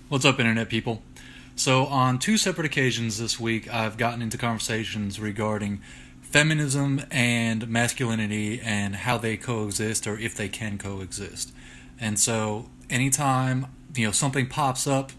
What's up, Internet people? So, on two separate occasions this week, I've gotten into conversations regarding feminism and masculinity and how they coexist or if they can coexist. And so, anytime something pops up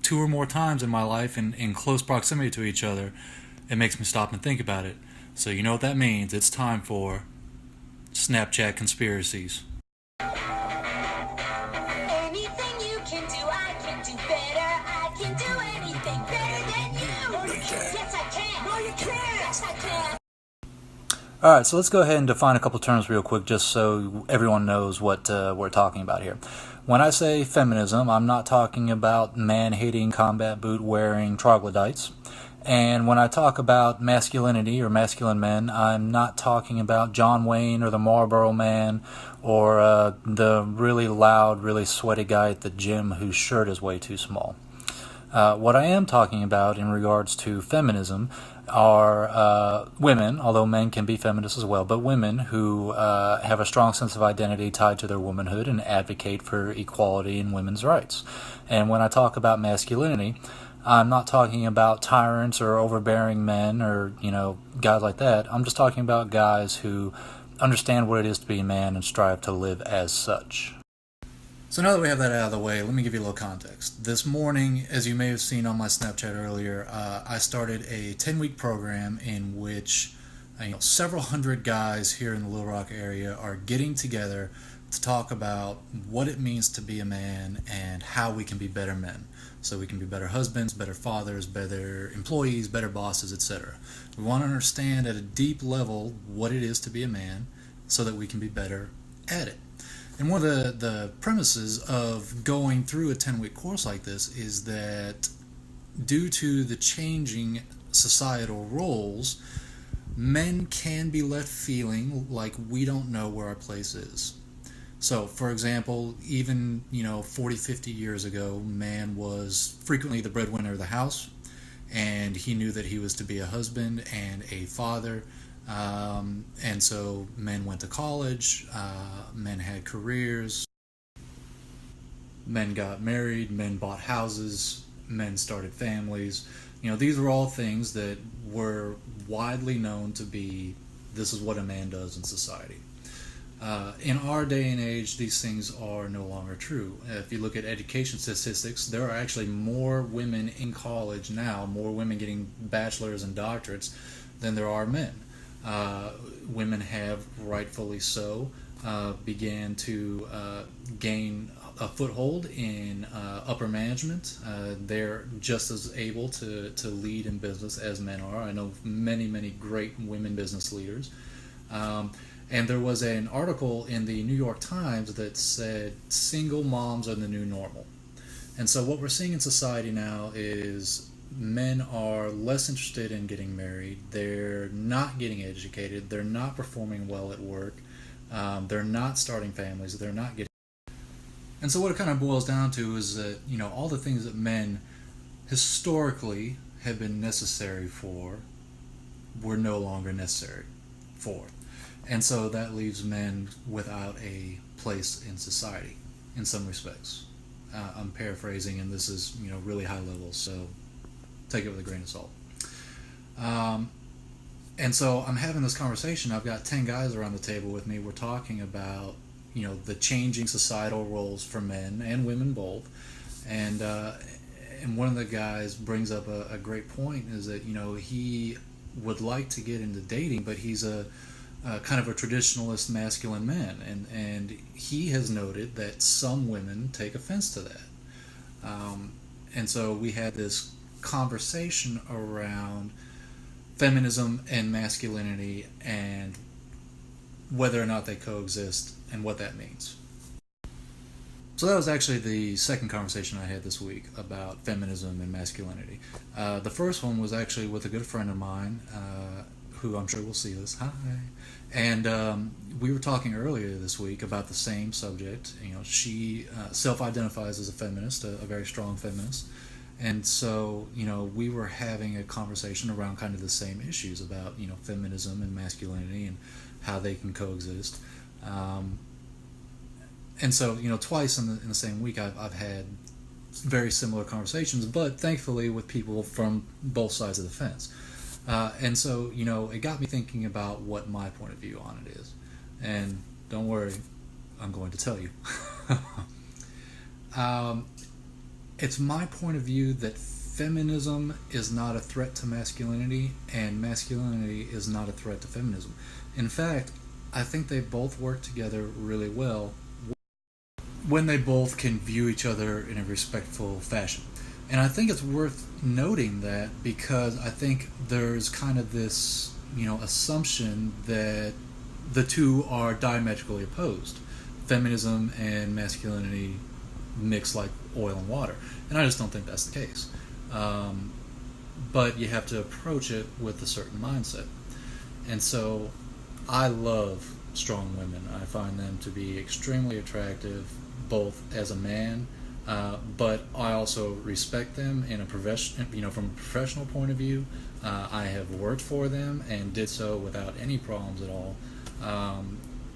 two or more times in my life in close proximity to each other, it makes me stop and think about it. So, you know what that means? It's time for Snapchat conspiracies. Anything you can do, I can do better. I can do anything better than you. No, you can't. Yes, I can. No, you can't. Yes, I can. Alright, so let's go ahead and define a couple terms real quick just so everyone knows what we're talking about here. When I say feminism, I'm not talking about man-hating, combat boot-wearing troglodytes. And when I talk about masculinity or masculine men, I'm not talking about John Wayne or the Marlboro Man or the really loud, really sweaty guy at the gym whose shirt is way too small. What I am talking about in regards to feminism are women, although men can be feminists as well, but women who have a strong sense of identity tied to their womanhood and advocate for equality and women's rights. And when I talk about masculinity, I'm not talking about tyrants or overbearing men or, guys like that. I'm just talking about guys who understand what it is to be a man and strive to live as such. So now that we have that out of the way, let me give you a little context. This morning, as you may have seen on my Snapchat earlier, I started a 10-week program in which several hundred guys here in the Little Rock area are getting together to talk about what it means to be a man and how we can be better men. So we can be better husbands, better fathers, better employees, better bosses, etc. We want to understand at a deep level what it is to be a man so that we can be better at it. And one of the premises of going through a 10-week course like this is that due to the changing societal roles, men can be left feeling like we don't know where our place is. So, for example, even 40, 50 years ago, man was frequently the breadwinner of the house, and he knew that he was to be a husband and a father. And so men went to college, men had careers, men got married, men bought houses, men started families. These were all things that were widely known to be, this is what a man does in society. In our day and age, these things are no longer true. If you look at education statistics, there are actually more women in college now, more women getting bachelors and doctorates than there are men. Women have, rightfully so, began to gain a foothold in upper management. They're just as able to lead in business as men are. I know many, many great women business leaders. And there was an article in the New York Times that said single moms are the new normal. And so what we're seeing in society now is men are less interested in getting married. They're not getting educated. They're not performing well at work. They're not starting families. They're not getting... And so what it kind of boils down to is that, all the things that men historically have been necessary for were no longer necessary for. And so that leaves men without a place in society in some respects. I'm paraphrasing, and this is really high level, so take it with a grain of salt. And so I'm having this conversation. I've got 10 guys around the table with me. We're talking about the changing societal roles for men and women both. And one of the guys brings up a great point, is that he would like to get into dating, but he's a kind of a traditionalist masculine man, and he has noted that some women take offense to that. And so we had this conversation around feminism and masculinity and whether or not they coexist and what that means. So that was actually the second conversation I had this week about feminism and masculinity. The first one was actually with a good friend of mine, who I'm sure will see this. Hi. And we were talking earlier this week about the same subject. She self-identifies as a feminist, a very strong feminist. And so, we were having a conversation around kind of the same issues about, feminism and masculinity and how they can coexist. And so, twice in the same week, I've had very similar conversations, but thankfully with people from both sides of the fence. And so, it got me thinking about what my point of view on it is. And don't worry, I'm going to tell you. It's my point of view that feminism is not a threat to masculinity, and masculinity is not a threat to feminism. In fact, I think they both work together really well when they both can view each other in a respectful fashion. And I think it's worth noting that because I think there's kind of this, assumption that the two are diametrically opposed. Feminism and masculinity mix like oil and water. And I just don't think that's the case. But you have to approach it with a certain mindset. And so I love strong women. I find them to be extremely attractive, both as a man, but I also respect them in a profession, from a professional point of view. I have worked for them and did so without any problems at all.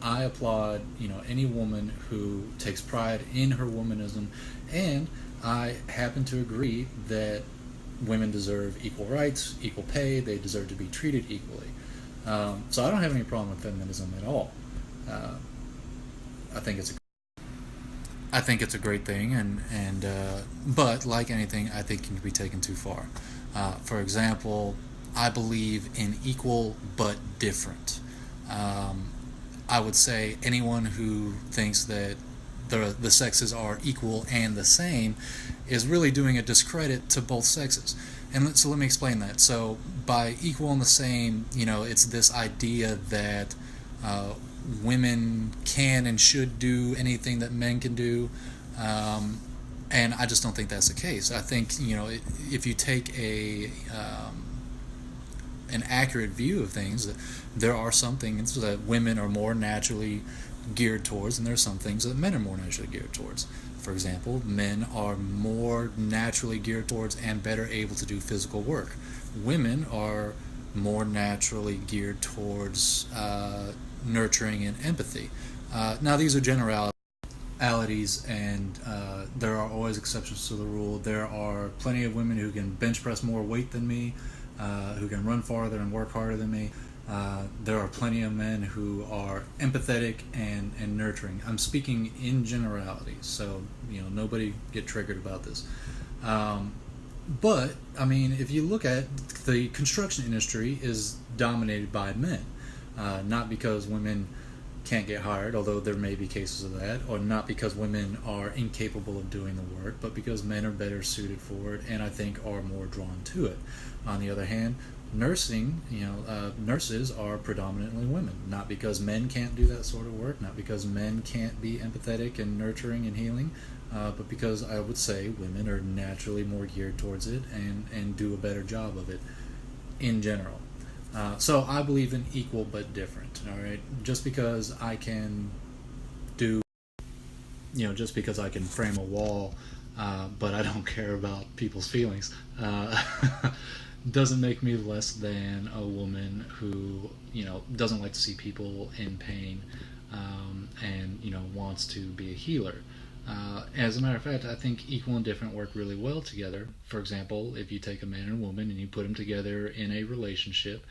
I applaud, any woman who takes pride in her womanism, and I happen to agree that women deserve equal rights, equal pay. They deserve to be treated equally. So I don't have any problem with feminism at all. I think it's a great thing, but like anything, I think it can be taken too far. For example, I believe in equal but different. I would say anyone who thinks that the sexes are equal and the same is really doing a discredit to both sexes. And so let me explain that. So by equal and the same, it's this idea that women can and should do anything that men can do, and I just don't think that's the case. I think if you take an accurate view of things, there are some things that women are more naturally geared towards, and there are some things that men are more naturally geared towards. For example, men are more naturally geared towards and better able to do physical work. Women are more naturally geared towards nurturing and empathy. Now, these are generalities, and there are always exceptions to the rule. There are plenty of women who can bench press more weight than me, who can run farther and work harder than me. There are plenty of men who are empathetic and nurturing. I'm speaking in generalities, so nobody get triggered about this. But I mean, if you look at the construction industry, is dominated by men, not because women can't get hired, although there may be cases of that, or not because women are incapable of doing the work, but because men are better suited for it, and I think are more drawn to it. On the other hand, nursing, nurses are predominantly women, not because men can't do that sort of work, not because men can't be empathetic and nurturing and healing, but because I would say women are naturally more geared towards it and do a better job of it in general. So I believe in equal but different. All right, just because I can frame a wall, but I don't care about people's feelings, doesn't make me less than a woman who doesn't like to see people in pain, and wants to be a healer. As a matter of fact, I think equal and different work really well together. For example, if you take a man and a woman and you put them together in a relationship,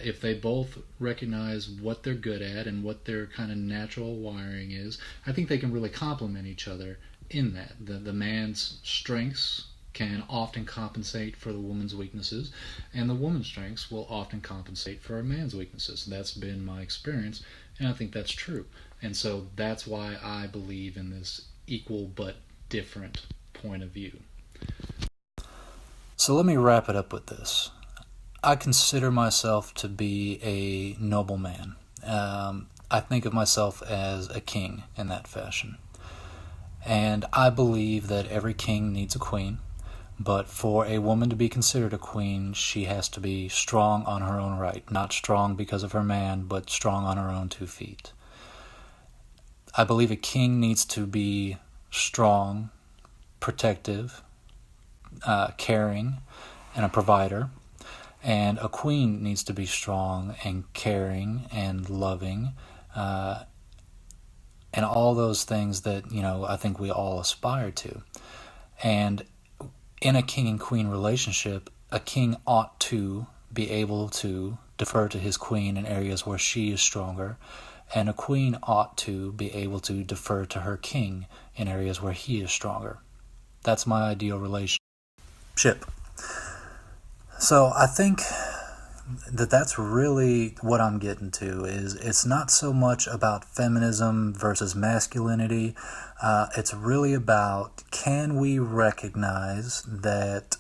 if they both recognize what they're good at and what their kind of natural wiring is, I think they can really complement each other in that. The man's strengths can often compensate for the woman's weaknesses, and the woman's strengths will often compensate for a man's weaknesses. That's been my experience, and I think that's true. And so that's why I believe in this equal but different point of view. So let me wrap it up with this. I consider myself to be a noble man. I think of myself as a king in that fashion. And I believe that every king needs a queen, but for a woman to be considered a queen, she has to be strong on her own right. Not strong because of her man, but strong on her own 2 feet. I believe a king needs to be strong, protective, caring, and a provider. And a queen needs to be strong and caring and loving, and all those things that, I think we all aspire to. And in a king and queen relationship, a king ought to be able to defer to his queen in areas where she is stronger, and a queen ought to be able to defer to her king in areas where he is stronger. That's my ideal relationship. So I think that's really what I'm getting to, is it's not so much about feminism versus masculinity. It's really about, can we recognize that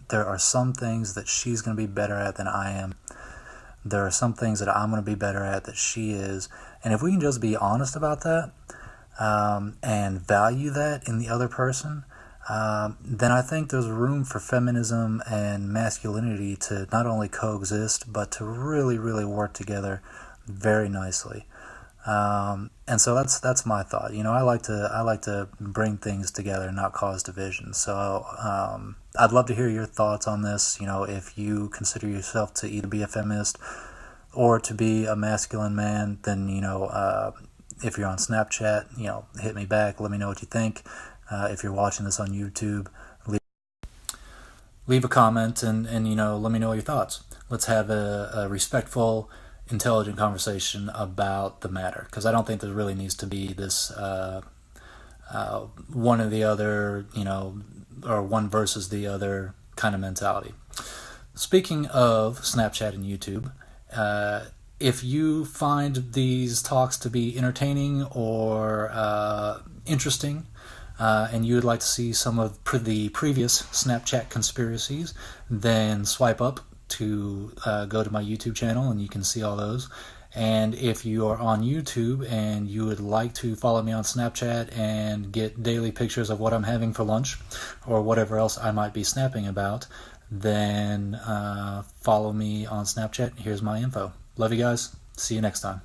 there are some things that she's going to be better at than I am. There are some things that I'm going to be better at that she is. And if we can just be honest about that, and value that in the other person, then I think there's room for feminism and masculinity to not only coexist, but to really, really work together very nicely. And so that's my thought. I like to bring things together, not cause division. So I'd love to hear your thoughts on this. If you consider yourself to either be a feminist or to be a masculine man, then if you're on Snapchat, hit me back. Let me know what you think. If you're watching this on YouTube, leave a comment and let me know your thoughts. Let's have a respectful, intelligent conversation about the matter, because I don't think there really needs to be this one or the other, or one versus the other kind of mentality. Speaking of Snapchat and YouTube, if you find these talks to be entertaining or interesting, and you would like to see some of the previous Snapchat conspiracies, then swipe up to go to my YouTube channel and you can see all those. And if you are on YouTube and you would like to follow me on Snapchat and get daily pictures of what I'm having for lunch or whatever else I might be snapping about, then follow me on Snapchat. Here's my info. Love you guys. See you next time.